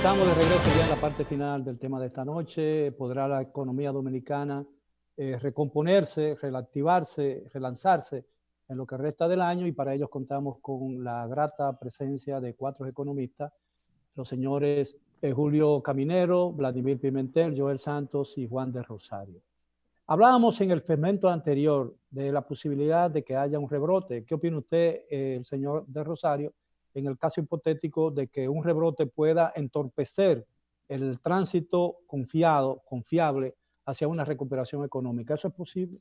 Estamos de regreso ya en la parte final del tema de esta noche. ¿Podrá la economía dominicana recomponerse, reactivarse, relanzarse en lo que resta del año? Y para ello contamos con la grata presencia de 4 economistas, los señores Julio Caminero, Vladimir Pimentel, Joel Santos y Juan de Rosario. Hablábamos en el segmento anterior de la posibilidad de que haya un rebrote. ¿Qué opina usted, el señor de Rosario, en el caso hipotético de que un rebrote pueda entorpecer el tránsito confiable hacia una recuperación económica? ¿Eso es posible?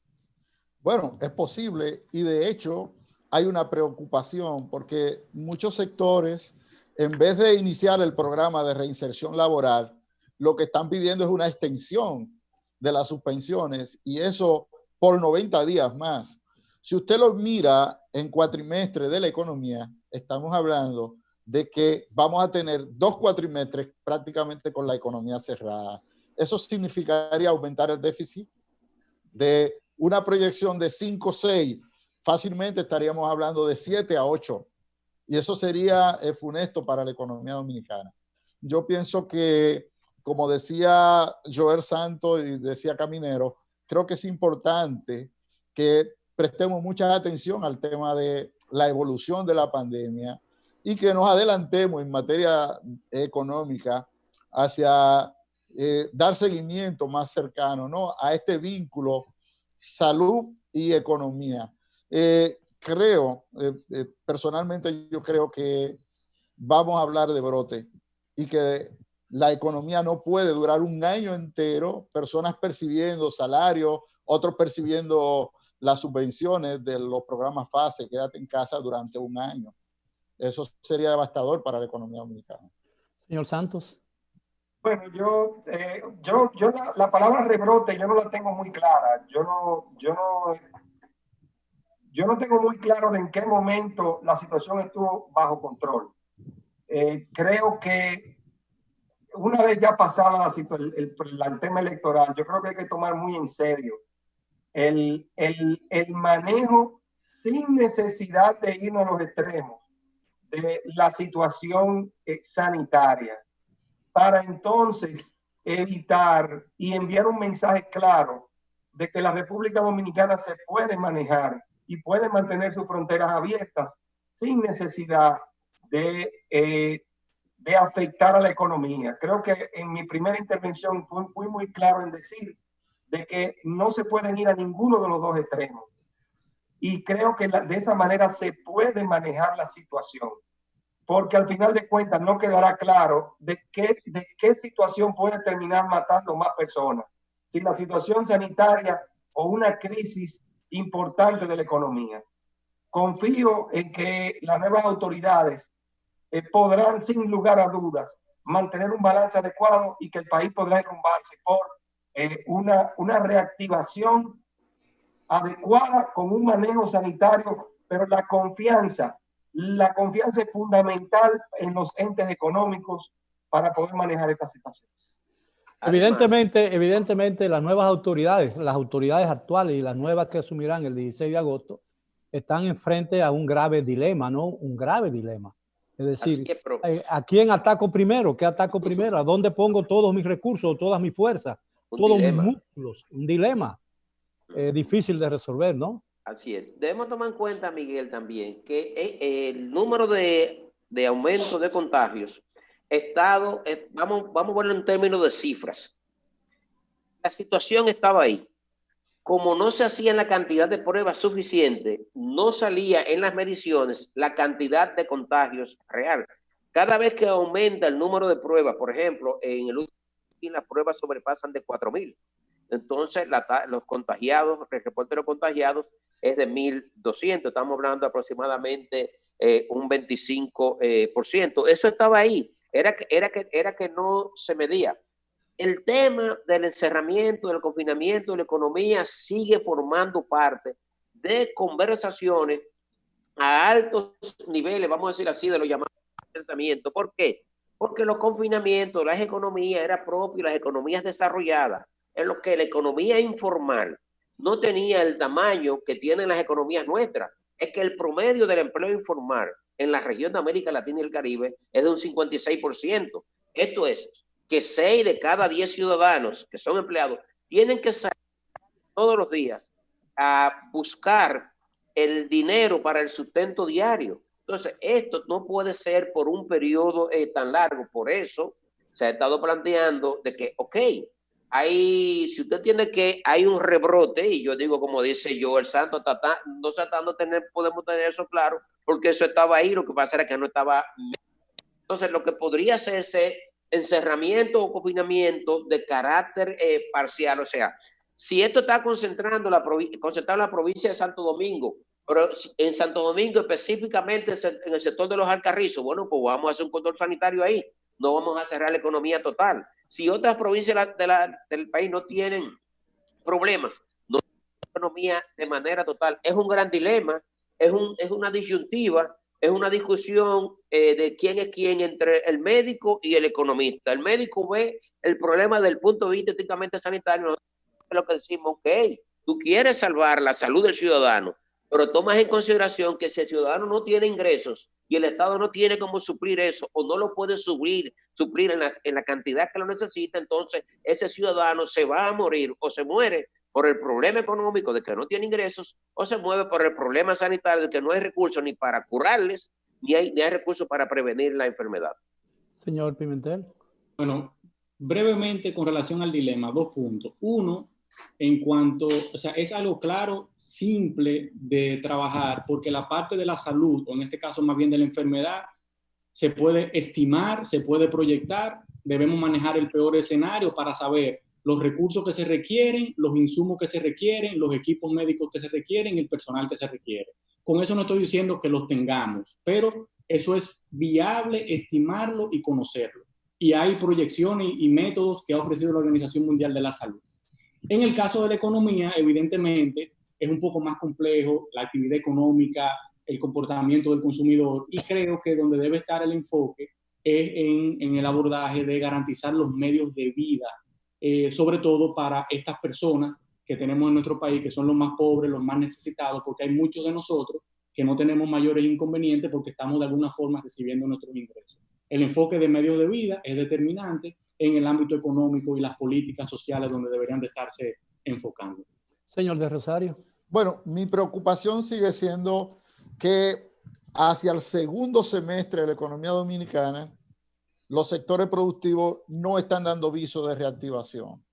Bueno, es posible y de hecho hay una preocupación porque muchos sectores, en vez de iniciar el programa de reinserción laboral, lo que están pidiendo es una extensión de las suspensiones y eso por 90 días más. Si usted lo mira en cuatrimestre de la economía, estamos hablando de que vamos a tener 2 cuatrimestres prácticamente con la economía cerrada. Eso significaría aumentar el déficit de una proyección de 5 o 6, fácilmente estaríamos hablando de 7 a 8. Y eso sería funesto para la economía dominicana. Yo pienso que, como decía Joel Santos y decía Caminero, creo que es importante que prestemos mucha atención al tema de la evolución de la pandemia y que nos adelantemos en materia económica hacia dar seguimiento más cercano, ¿no?, a este vínculo salud y economía. Personalmente yo creo que vamos a hablar de brote y que la economía no puede durar un año entero, personas percibiendo salarios, otros percibiendo las subvenciones de los programas FASE, quédate en casa durante un año. Eso sería devastador para la economía dominicana. Señor Santos. Bueno, la palabra rebrote yo no la tengo muy clara. Yo no tengo muy claro de en qué momento la situación estuvo bajo control. Creo que una vez ya pasada el tema electoral, yo creo que hay que tomar muy en serio el manejo sin necesidad de irnos a los extremos de la situación sanitaria, para entonces evitar y enviar un mensaje claro de que la República Dominicana se puede manejar y puede mantener sus fronteras abiertas sin necesidad de afectar a la economía. Creo que en mi primera intervención fui muy claro en decir de que no se pueden ir a ninguno de los dos extremos. Y creo que de esa manera se puede manejar la situación, porque al final de cuentas no quedará claro de qué situación puede terminar matando más personas, si la situación sanitaria o una crisis importante de la economía. Confío en que las nuevas autoridades podrán, sin lugar a dudas, mantener un balance adecuado y que el país podrá enrumbarse por una reactivación adecuada con un manejo sanitario, pero la confianza es fundamental en los entes económicos para poder manejar esta situación. Evidentemente las nuevas autoridades, las autoridades actuales y las nuevas que asumirán el 16 de agosto, están enfrente a un grave dilema, ¿no? Un grave dilema. Es decir, ¿a quién ataco primero? ¿Qué ataco primero? ¿A dónde pongo todos mis recursos, todas mis fuerzas, todos mis músculos? Un dilema difícil de resolver, ¿no? Así es. Debemos tomar en cuenta, Miguel, también que el número de aumento de contagios vamos a verlo en términos de cifras. La situación estaba ahí. Como no se hacía la cantidad de pruebas suficiente, no salía en las mediciones la cantidad de contagios real. Cada vez que aumenta el número de pruebas, por ejemplo, en el último las pruebas sobrepasan de 4,000. Entonces, los contagiados, el reporte de los contagiados es de 1,200. Estamos hablando aproximadamente un 25%. Eso estaba ahí. Era que no se medía. El tema del encerramiento, del confinamiento, de la economía sigue formando parte de conversaciones a altos niveles, vamos a decir así, de los llamados pensamientos. ¿Por qué? Porque los confinamientos, las economías eran propios, las economías desarrolladas, en lo que la economía informal no tenía el tamaño que tienen las economías nuestras. Es que el promedio del empleo informal en la región de América Latina y el Caribe es de un 56%. Esto es que 6 de cada 10 ciudadanos que son empleados tienen que salir todos los días a buscar el dinero para el sustento diario. Entonces, esto no puede ser por un periodo tan largo. Por eso se ha estado planteando de que, ok, si usted tiene que hay un rebrote, y yo digo, como dice yo, el santo no tratando de tener, podemos tener eso claro, porque eso estaba ahí, lo que pasa era que no estaba. Entonces, lo que podría hacerse encerramiento o confinamiento de carácter parcial, o sea, si esto está concentrado en la provincia de Santo Domingo, pero en Santo Domingo específicamente en el sector de los Alcarrizos, bueno, pues vamos a hacer un control sanitario ahí, no vamos a cerrar la economía total. Si otras provincias del país no tienen problemas, no tienen economía de manera total, es un gran dilema, es una disyuntiva, es una discusión de quién es quién entre el médico y el economista. El médico ve el problema desde el punto de vista estrictamente sanitario, nosotros lo que decimos, ok, tú quieres salvar la salud del ciudadano, pero tomas en consideración que si el ciudadano no tiene ingresos y el Estado no tiene cómo suplir eso o no lo puede suplir en la cantidad que lo necesita, entonces ese ciudadano se va a morir o se muere por el problema económico de que no tiene ingresos o se mueve por el problema sanitario de que no hay recursos ni para curarles ni hay recursos para prevenir la enfermedad. Señor Pimentel. Bueno, brevemente con relación al dilema, 2 puntos. Uno, en cuanto, o sea, es algo claro, simple de trabajar, porque la parte de la salud, o en este caso más bien de la enfermedad, se puede estimar, se puede proyectar, debemos manejar el peor escenario para saber los recursos que se requieren, los insumos que se requieren, los equipos médicos que se requieren, el personal que se requiere. Con eso no estoy diciendo que los tengamos, pero eso es viable estimarlo y conocerlo. Y hay proyecciones y métodos que ha ofrecido la Organización Mundial de la Salud. En el caso de la economía, evidentemente, es un poco más complejo la actividad económica, el comportamiento del consumidor, y creo que donde debe estar el enfoque es en el abordaje de garantizar los medios de vida, sobre todo para estas personas que tenemos en nuestro país, que son los más pobres, los más necesitados, porque hay muchos de nosotros que no tenemos mayores inconvenientes porque estamos de alguna forma recibiendo nuestros ingresos. El enfoque de medios de vida es determinante en el ámbito económico y las políticas sociales donde deberían de estarse enfocando. Señor de Rosario. Bueno, mi preocupación sigue siendo que hacia el segundo semestre de la economía dominicana, los sectores productivos no están dando viso de reactivación.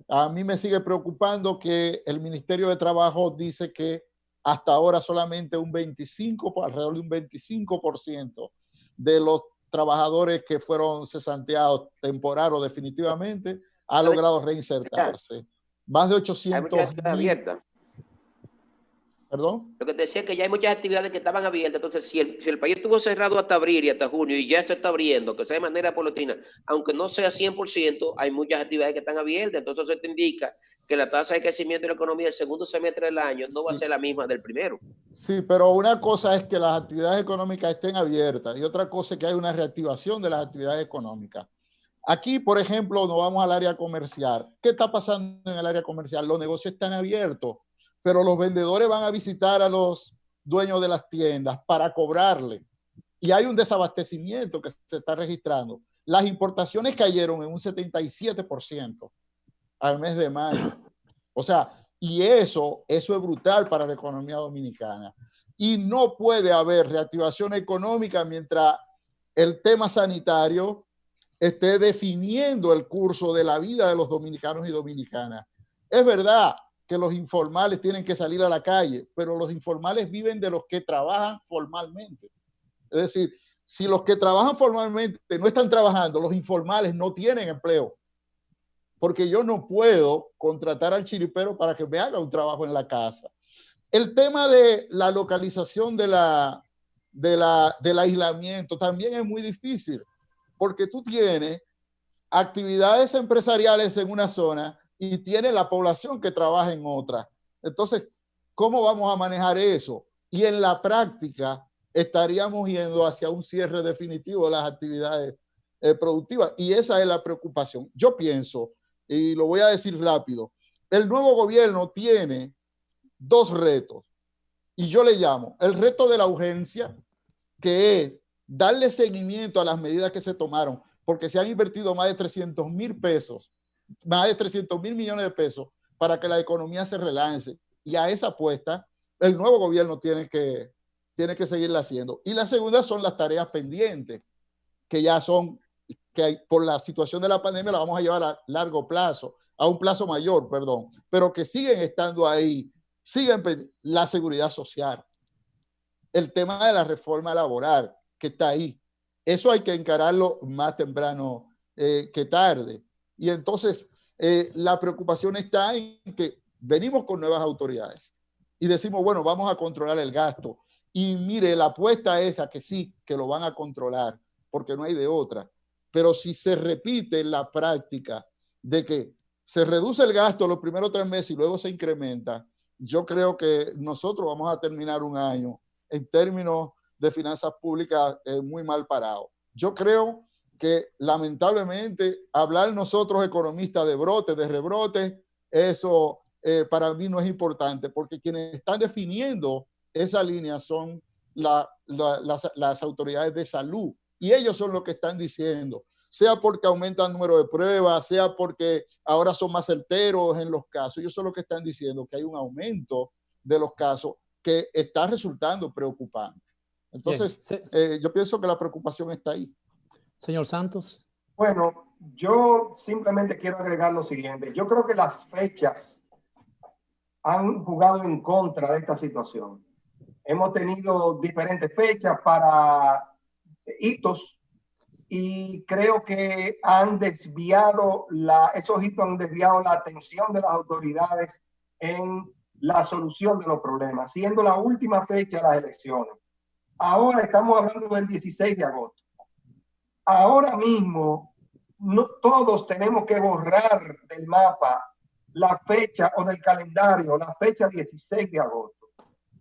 A mí me sigue preocupando que el Ministerio de Trabajo dice que hasta ahora solamente alrededor de un 25% de los trabajadores que fueron cesanteados temporal o definitivamente ha logrado reinsertarse. Más de 800,000. ¿Perdón? Lo que te decía es que ya hay muchas actividades que estaban abiertas. Entonces, si el país estuvo cerrado hasta abril y hasta junio y ya se está abriendo, que sea de manera paulatina, aunque no sea 100%, hay muchas actividades que están abiertas. Entonces, eso te indica que la tasa de crecimiento de la economía el segundo semestre del año no va a ser la misma del primero. Sí, pero una cosa es que las actividades económicas estén abiertas y otra cosa es que hay una reactivación de las actividades económicas. Aquí, por ejemplo, nos vamos al área comercial. ¿Qué está pasando en el área comercial? Los negocios están abiertos, pero los vendedores van a visitar a los dueños de las tiendas para cobrarle. Y hay un desabastecimiento que se está registrando. Las importaciones cayeron en un 77% al mes de mayo. O sea, y eso es brutal para la economía dominicana. Y no puede haber reactivación económica mientras el tema sanitario esté definiendo el curso de la vida de los dominicanos y dominicanas. Es verdad que los informales tienen que salir a la calle, pero los informales viven de los que trabajan formalmente. Es decir, si los que trabajan formalmente no están trabajando, los informales no tienen empleo. Porque yo no puedo contratar al chiripero para que me haga un trabajo en la casa. El tema de la localización del aislamiento también es muy difícil, porque tú tienes actividades empresariales en una zona y tienes la población que trabaja en otra. Entonces, ¿cómo vamos a manejar eso? Y en la práctica estaríamos yendo hacia un cierre definitivo de las actividades productivas. Y esa es la preocupación. Yo pienso, y lo voy a decir rápido, el nuevo gobierno tiene 2 retos. Y yo le llamo el reto de la urgencia, que es darle seguimiento a las medidas que se tomaron, porque se han invertido más de 300.000 pesos, más de 300.000 millones de pesos para que la economía se relance. Y a esa apuesta el nuevo gobierno tiene que seguirla haciendo. Y la segunda son las tareas pendientes, que ya son, que por la situación de la pandemia la vamos a llevar a largo plazo, a un plazo mayor, perdón, pero que siguen estando ahí, siguen la seguridad social, el tema de la reforma laboral que está ahí. Eso hay que encararlo más temprano que tarde. Y entonces la preocupación está en que venimos con nuevas autoridades y decimos, bueno, vamos a controlar el gasto. Y mire, la apuesta es a que sí, que lo van a controlar, porque no hay de otra. Pero si se repite la práctica de que se reduce el gasto los primeros 3 meses y luego se incrementa, yo creo que nosotros vamos a terminar un año en términos de finanzas públicas muy mal parados. Yo creo que lamentablemente hablar nosotros economistas de brote, de rebrote, eso para mí no es importante, porque quienes están definiendo esa línea son las autoridades de salud, y ellos son los que están diciendo, sea porque aumenta el número de pruebas, sea porque ahora son más certeros en los casos, ellos son los que están diciendo que hay un aumento de los casos que está resultando preocupante. Entonces, yo pienso que la preocupación está ahí. Señor Santos. Bueno, yo simplemente quiero agregar lo siguiente. Yo creo que las fechas han jugado en contra de esta situación. Hemos tenido diferentes fechas para hitos y creo que han desviado esos hitos han desviado la atención de las autoridades en la solución de los problemas, siendo la última fecha de las elecciones. Ahora estamos hablando del 16 de agosto. Ahora mismo no, todos tenemos que borrar del mapa la fecha o del calendario, la fecha 16 de agosto.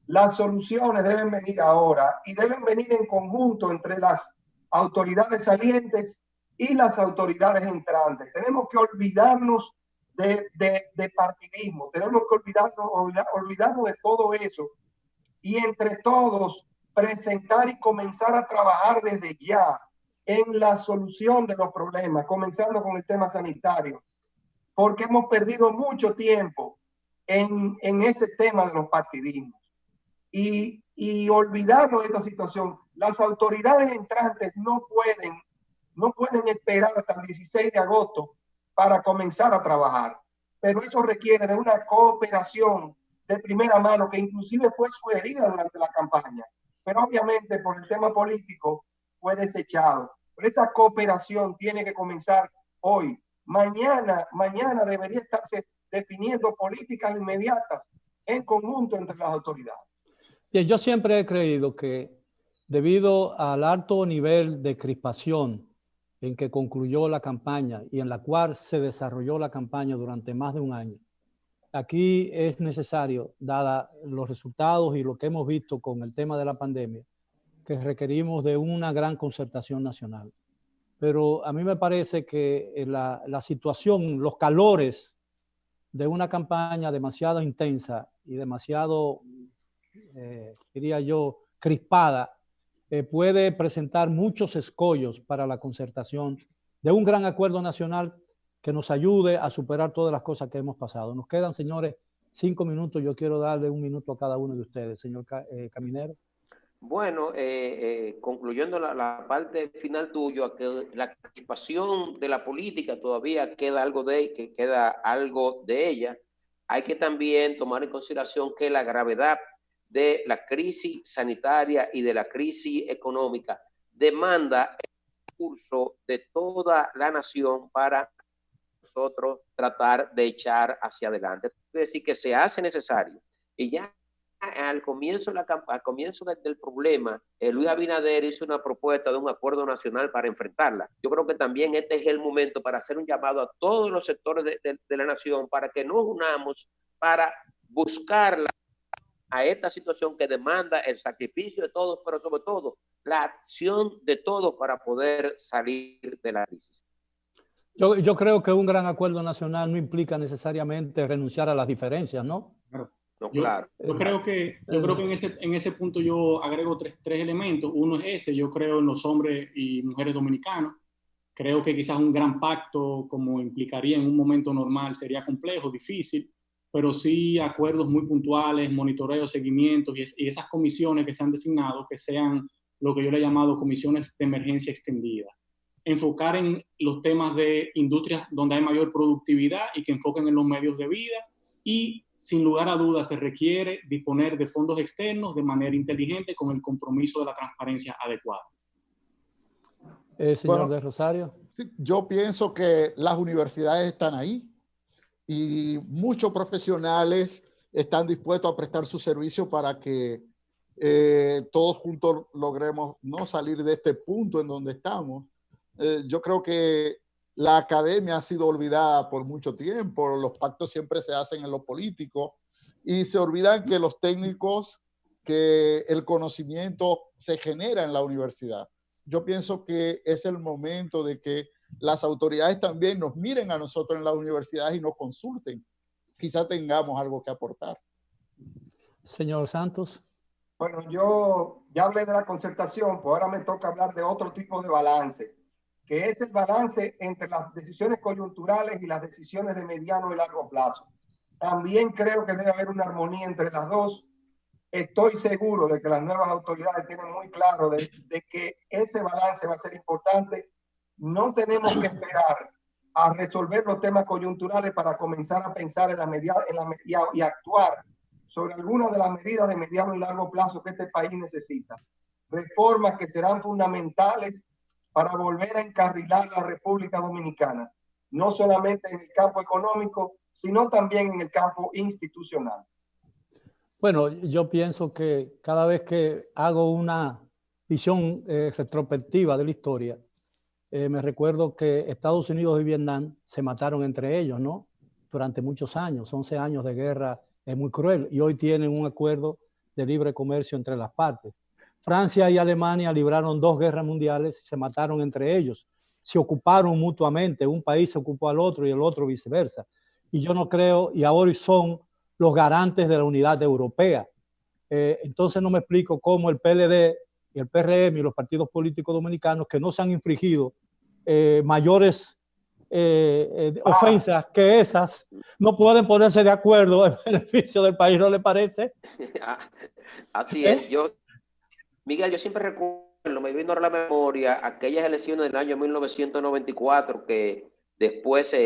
Las soluciones deben venir ahora y deben venir en conjunto entre las autoridades salientes y las autoridades entrantes. Tenemos que olvidarnos de partidismo, tenemos que olvidarnos de todo eso y entre todos presentar y comenzar a trabajar desde ya en la solución de los problemas, comenzando con el tema sanitario, porque hemos perdido mucho tiempo en ese tema de los partidismos. Y olvidarnos de esta situación. Las autoridades entrantes no pueden esperar hasta el 16 de agosto para comenzar a trabajar, pero eso requiere de una cooperación de primera mano que inclusive fue sugerida durante la campaña, pero obviamente por el tema político fue desechado. Pero esa cooperación tiene que comenzar hoy. Mañana debería estarse definiendo políticas inmediatas en conjunto entre las autoridades. Bien, yo siempre he creído que debido al alto nivel de crispación en que concluyó la campaña y en la cual se desarrolló la campaña durante más de un año, aquí es necesario, dada los resultados y lo que hemos visto con el tema de la pandemia, que requerimos de una gran concertación nacional. Pero a mí me parece que la situación, los calores de una campaña demasiado intensa y demasiado, diría yo, crispada, puede presentar muchos escollos para la concertación de un gran acuerdo nacional que nos ayude a superar todas las cosas que hemos pasado. Nos quedan, señores, 5 minutos. Yo quiero darle 1 minuto a cada uno de ustedes. Señor Caminero. Bueno, concluyendo la parte final tuyo, que la crispación de la política todavía queda algo de ella. Hay que también tomar en consideración que la gravedad de la crisis sanitaria y de la crisis económica demanda el recurso de toda la nación para nosotros tratar de echar hacia adelante. Es decir, que se hace necesario. Y ya al comienzo del problema, Luis Abinader hizo una propuesta de un acuerdo nacional para enfrentarla. Yo creo que también este es el momento para hacer un llamado a todos los sectores de la nación para que nos unamos para buscar a esta situación que demanda el sacrificio de todos, pero sobre todo la acción de todos para poder salir de la crisis. Yo creo que un gran acuerdo nacional no implica necesariamente renunciar a las diferencias, ¿no? Claro. No, claro. Yo creo que en ese punto yo agrego tres elementos. Uno es ese, yo creo en los hombres y mujeres dominicanos, Creo que quizás un gran pacto, como implicaría en un momento normal, sería complejo, difícil, pero sí acuerdos muy puntuales, monitoreos, seguimientos y esas comisiones que se han designado, que sean lo que yo le he llamado comisiones de emergencia extendida. Enfocar en los temas de industrias donde hay mayor productividad y que enfoquen en los medios de vida, y sin lugar a dudas se requiere disponer de fondos externos de manera inteligente con el compromiso de la transparencia adecuada. Señor de Rosario. Yo pienso que las universidades están ahí y muchos profesionales están dispuestos a prestar su servicio para que todos juntos logremos no salir de este punto en donde estamos. Yo creo que la academia ha sido olvidada por mucho tiempo, los pactos siempre se hacen en lo político y se olvidan que los técnicos, que el conocimiento se genera en la universidad. Yo pienso que es el momento de que las autoridades también nos miren a nosotros en las universidades y nos consulten. Quizá tengamos algo que aportar. Señor Santos. Bueno, yo ya hablé de la concertación, pues ahora me toca hablar de otro tipo de balance, que es el balance entre las decisiones coyunturales y las decisiones de mediano y largo plazo. También creo que debe haber una armonía entre las dos. Estoy seguro de que las nuevas autoridades tienen muy claro de que ese balance va a ser importante. No tenemos que esperar a resolver los temas coyunturales para comenzar a pensar en la y actuar sobre algunas de las medidas de mediano y largo plazo que este país necesita. Reformas que serán fundamentales para volver a encarrilar la República Dominicana, no solamente en el campo económico, sino también en el campo institucional. Bueno, yo pienso que cada vez que hago una visión retrospectiva de la historia, me recuerdo que Estados Unidos y Vietnam se mataron entre ellos, ¿no? Durante muchos años, 11 años de guerra muy cruel, y hoy tienen un acuerdo de libre comercio entre las partes. Francia y Alemania libraron 2 guerras mundiales y se mataron entre ellos. Se ocuparon mutuamente, un país se ocupó al otro y el otro viceversa. Y yo no creo, y ahora son los garantes de la unidad europea. Entonces no me explico cómo el PLD y el PRM y los partidos políticos dominicanos que no se han infringido mayores ofensas que esas, no pueden ponerse de acuerdo en beneficio del país, ¿no le parece? Así es. Miguel, yo siempre recuerdo, me vino a la memoria aquellas elecciones del año 1994, que después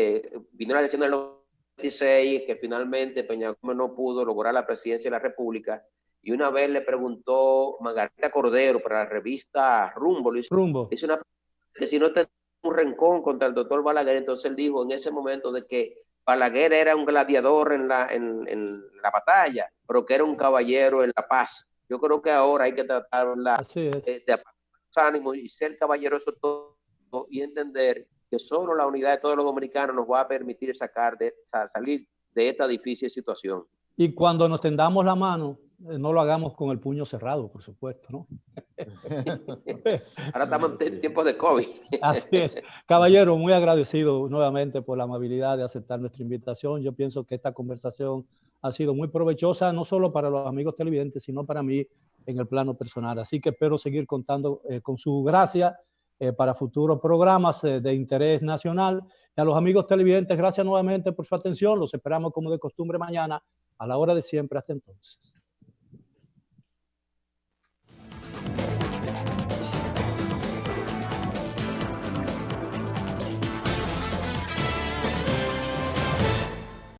vino la elección del 96, que finalmente Peña Gómez no pudo lograr la presidencia de la República, y una vez le preguntó Margarita Cordero para la revista Rumbo, dice una que si no tenía un rencor contra el doctor Balaguer. Entonces él dijo en ese momento de que Balaguer era un gladiador en la batalla, pero que era un caballero en la paz. Yo creo que ahora hay que tratarla de apagar los ánimos y ser caballeroso todo, y entender que solo la unidad de todos los dominicanos nos va a permitir salir de esta difícil situación. Y cuando nos tendamos la mano, no lo hagamos con el puño cerrado, por supuesto, ¿no? Ahora estamos en tiempos de COVID. Así es. Caballero, muy agradecido nuevamente por la amabilidad de aceptar nuestra invitación. Yo pienso que esta conversación ha sido muy provechosa, no solo para los amigos televidentes, sino para mí en el plano personal. Así que espero seguir contando con su gracia para futuros programas de interés nacional. Y a los amigos televidentes, gracias nuevamente por su atención. Los esperamos como de costumbre mañana a la hora de siempre. Hasta entonces.